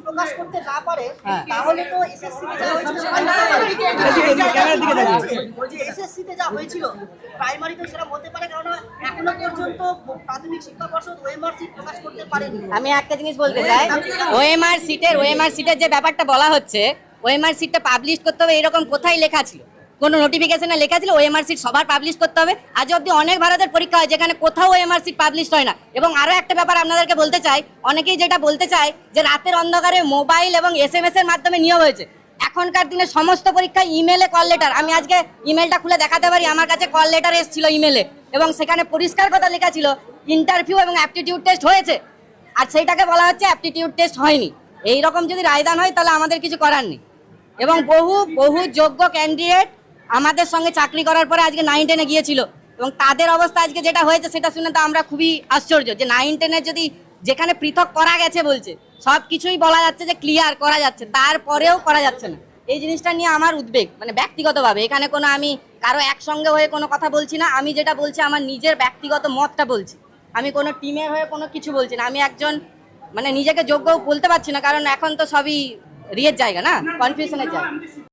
প্রকাশ করতে না পারে তাহলে তো এসএসসিতে যা হয়েছিল প্রাইমারিতে সেটা হতে পারে, কারণ এখনো পর্যন্ত প্রাথমিক শিক্ষা পর্ষদ ওএমআর সিট প্রকাশ করতে পারেনি। আমি একটা জিনিস বলতে চাই, ওএমআর সিটের যে ব্যাপারটা বলা হচ্ছে, ওএমআর সিটটা পাবলিশ করতে হবে এরকম কোথায় লেখা ছিল? কোনো নোটিফিকেশনে লেখা ছিল ওএমআর সিট সবার পাবলিশ করতে হবে? আজ অবধি অনেক ভারতের পরীক্ষা হয় যেখানে কোথাও ওএমআর সিট পাবলিশ হয় না। এবং আরো একটা ব্যাপার আপনাদেরকে বলতে চাই, অনেকেই যেটা বলতে চায় যে রাতের অন্ধকারে মোবাইল এবং এসএমএস এর মাধ্যমে নিয়োগ হয়েছে। এখনকার দিনে সমস্ত পরীক্ষা ইমেলে কল লেটার। আমি আজকে ইমেলটা খুলে দেখাতে পারি, আমার কাছে কল লেটার এসেছিল ইমেলে, এবং সেখানে পরিষ্কার কথা লেখা ছিল ইন্টারভিউ এবং অ্যাপটিটিউড টেস্ট হয়েছে, আর সেইটাকে বলা হচ্ছে অ্যাপটিটিউড টেস্ট হয়নি। এইরকম যদি রায়দান হয় তাহলে আমাদের কিছু করার নেই। এবং বহু যোগ্য ক্যান্ডিডেট আমাদের সঙ্গে চাকরি করার পরে আজকে 9-10-এ গিয়েছিল, এবং তাদের অবস্থা আজকে যেটা হয়েছে সেটা শুনে তো আমরা খুবই আশ্চর্য যে 9-10-এর যদি যেখানে পৃথক করা গেছে বলছে, সব কিছুই বলা যাচ্ছে যে ক্লিয়ার করা যাচ্ছে, তারপরেও করা যাচ্ছে না। এই জিনিসটা নিয়ে আমার উদ্বেগ, মানে ব্যক্তিগতভাবে। এখানে কোনো আমি কারো একসঙ্গে হয়ে কোনো কথা বলছি না, আমি যেটা বলছি আমার নিজের ব্যক্তিগত মতটা বলছি। আমি কোনো টিমের হয়ে কোনো কিছু বলছি না। আমি একজন মানে নিজেকে যোগ্য বলতে পারছি না, কারণ এখন তো সবই রিয়ের জায়গা না, কনফিউশনের জায়গা।